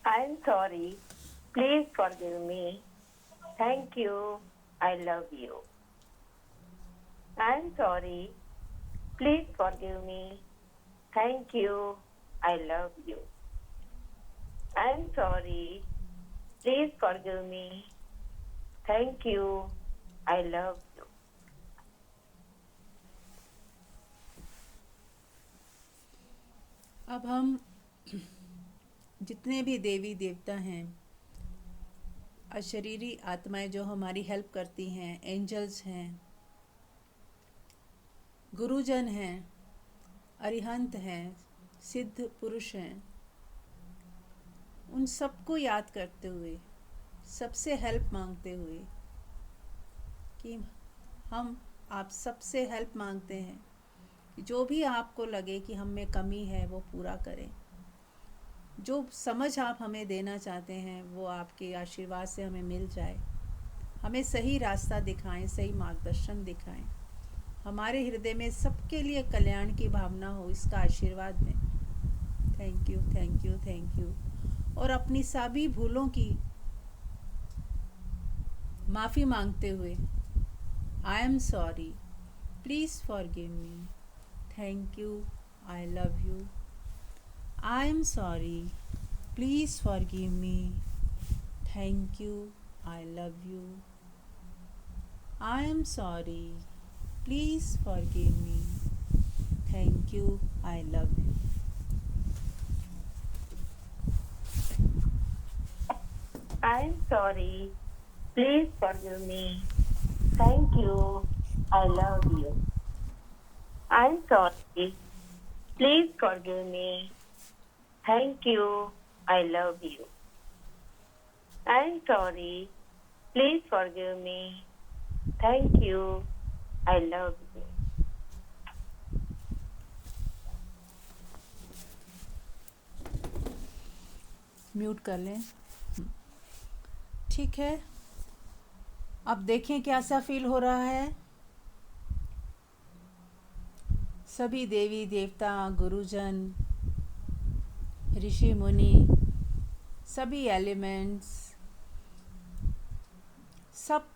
I'm sorry. Please forgive me. Thank you. I love you. I'm sorry. Please forgive me. Thank you. I love you. I'm sorry. Please forgive me. Thank you. I love you. अब हम जितने भी देवी देवता हैं, अशरीरी आत्माएं जो हमारी हेल्प करती हैं, एंजल्स हैं, गुरुजन हैं, अरिहंत हैं, सिद्ध पुरुष हैं, उन सबको याद करते हुए, सबसे हेल्प मांगते हुए कि हम आप सबसे हेल्प मांगते हैं कि जो भी आपको लगे कि हम में कमी है वो पूरा करें। जो समझ आप हमें देना चाहते हैं वो आपके आशीर्वाद से हमें मिल जाए। हमें सही रास्ता दिखाएं, सही मार्गदर्शन दिखाएं। हमारे हृदय में सबके लिए कल्याण की भावना हो, इसका आशीर्वाद दें। Thank you, thank you, thank you. और अपनी सभी भूलों की माफ़ी मांगते हुए, I am sorry. Please forgive me. Thank you. I love you. I am sorry. Please forgive me. Thank you. I love you. I am sorry. Please forgive me, thank you, I love you. I'm sorry. Please forgive me. Thank you. I love you. I'm sorry. Please forgive me. Thank you. I love you. I'm sorry. Please forgive me. Thank you. I love you. Mute कर लें। ठीक है, अब देखें कैसा फील हो रहा है। सभी देवी देवता, गुरुजन, ऋषि मुनि, सभी एलिमेंट्स, सब,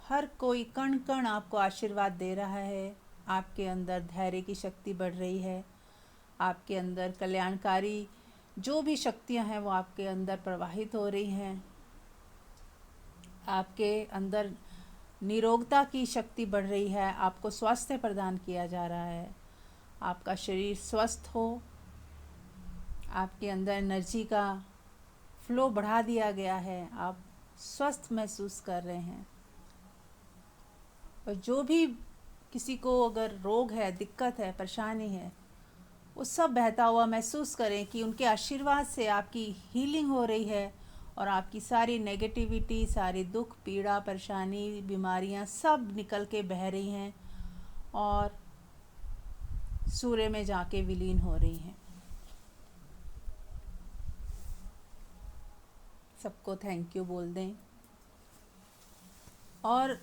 हर कोई कण कण आपको आशीर्वाद दे रहा है। आपके अंदर धैर्य की शक्ति बढ़ रही है। आपके अंदर कल्याणकारी जो भी शक्तियां हैं वो आपके अंदर प्रवाहित हो रही हैं। आपके अंदर निरोगता की शक्ति बढ़ रही है। आपको स्वास्थ्य प्रदान किया जा रहा है। आपका शरीर स्वस्थ हो। आपके अंदर एनर्जी का फ्लो बढ़ा दिया गया है। आप स्वस्थ महसूस कर रहे हैं। और जो भी किसी को अगर रोग है, दिक्कत है, परेशानी है, वो सब बहता हुआ महसूस करें कि उनके आशीर्वाद से आपकी हीलिंग हो रही है और आपकी सारी नेगेटिविटी, सारी दुख, पीड़ा, परेशानी, बीमारियां सब निकल के बह रही हैं और सूर्य में जाके विलीन हो रही हैं। सबको थैंक यू बोल दें। और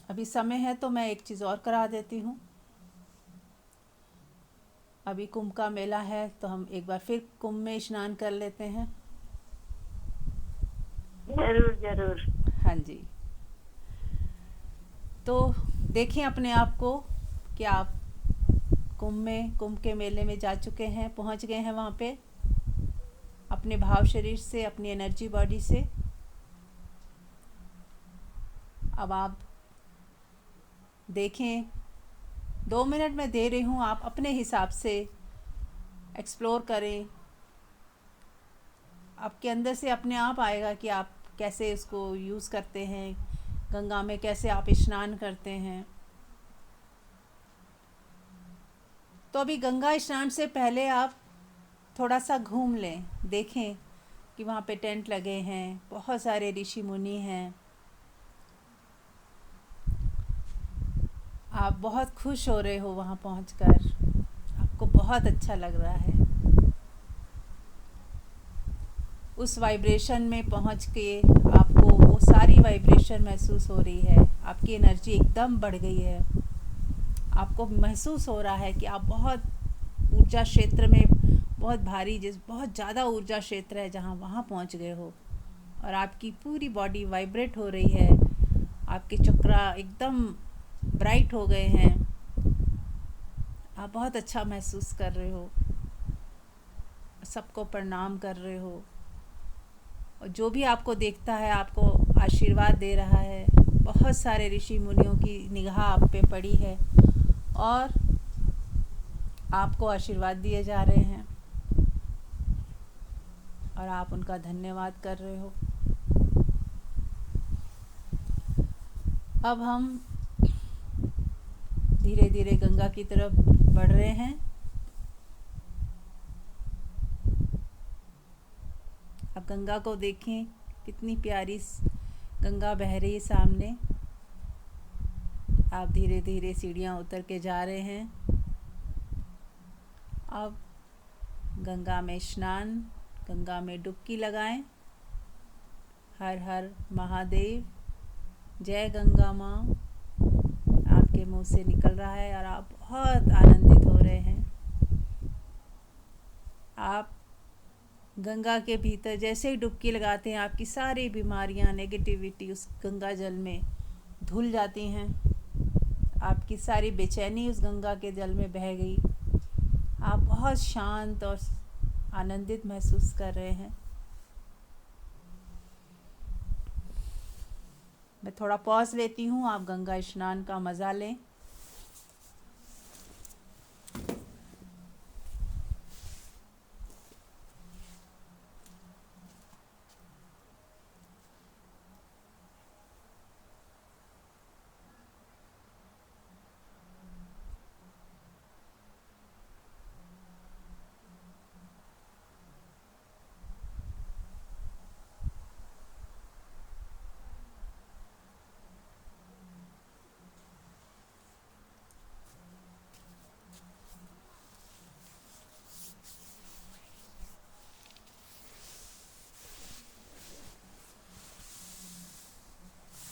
अभी समय है तो मैं एक चीज़ और करा देती हूँ। अभी कुंभ का मेला है तो हम एक बार फिर कुंभ में स्नान कर लेते हैं। जरूर जरूर। हाँ जी, तो देखें अपने आप को कि आप कुंभ के मेले में जा चुके हैं, पहुंच गए हैं वहाँ पे अपने भाव शरीर से, अपनी एनर्जी बॉडी से। अब आप देखें, 2 मिनट मैं दे रही हूँ, आप अपने हिसाब से एक्सप्लोर करें। आपके अंदर से अपने आप आएगा कि आप कैसे उसको यूज़ करते हैं, गंगा में कैसे आप स्नान करते हैं। तो अभी गंगा स्नान से पहले आप थोड़ा सा घूम लें, देखें कि वहाँ पे टेंट लगे हैं, बहुत सारे ऋषि मुनि हैं। आप बहुत खुश हो रहे हो वहाँ पहुँचकर, आपको बहुत अच्छा लग रहा है। उस वाइब्रेशन में पहुँच के आपको वो सारी वाइब्रेशन महसूस हो रही है। आपकी एनर्जी एकदम बढ़ गई है। आपको महसूस हो रहा है कि आप बहुत ऊर्जा क्षेत्र में, बहुत भारी, बहुत ज़्यादा ऊर्जा क्षेत्र है जहाँ, वहाँ पहुँच गए हो और आपकी पूरी बॉडी वाइब्रेट हो रही है। आपके चक्रा एकदम ब्राइट हो गए हैं। आप बहुत अच्छा महसूस कर रहे हो, सबको प्रणाम कर रहे हो और जो भी आपको देखता है आपको आशीर्वाद दे रहा है। बहुत सारे ऋषि मुनियों की निगाह आप पे पड़ी है और आपको आशीर्वाद दिए जा रहे हैं और आप उनका धन्यवाद कर रहे हो। अब हम धीरे धीरे गंगा की तरफ बढ़ रहे हैं। अब गंगा को देखें, कितनी प्यारी गंगा बह रही है सामने। आप धीरे धीरे सीढ़ियाँ उतर के जा रहे हैं। अब गंगा में स्नान, गंगा में डुबकी लगाएं। हर हर महादेव, जय गंगा माँ आपके मुंह से निकल रहा है और आप बहुत आनंदित हो रहे हैं। आप गंगा के भीतर जैसे ही डुबकी लगाते हैं, आपकी सारी बीमारियां, नेगेटिविटी उस गंगा जल में धुल जाती हैं। आपकी सारी बेचैनी उस गंगा के जल में बह गई। आप बहुत शांत और आनंदित महसूस कर रहे हैं। मैं थोड़ा पॉज लेती हूँ, आप गंगा स्नान का मज़ा लें।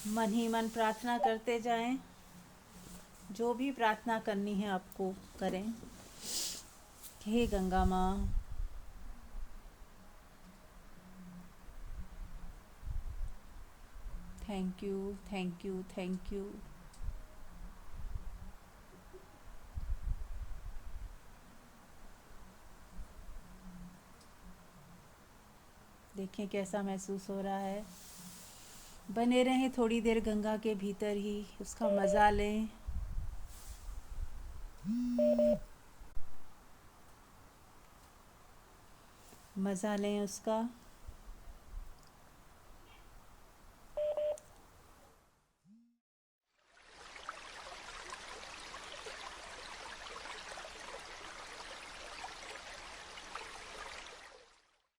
मन ही मन प्रार्थना करते जाएं, जो भी प्रार्थना करनी है आपको करें। हे गंगा माँ, thank you, thank you, thank you. देखें कैसा महसूस हो रहा है। बने रहें थोड़ी देर गंगा के भीतर ही, उसका मज़ा लें। मज़ा लें उसका।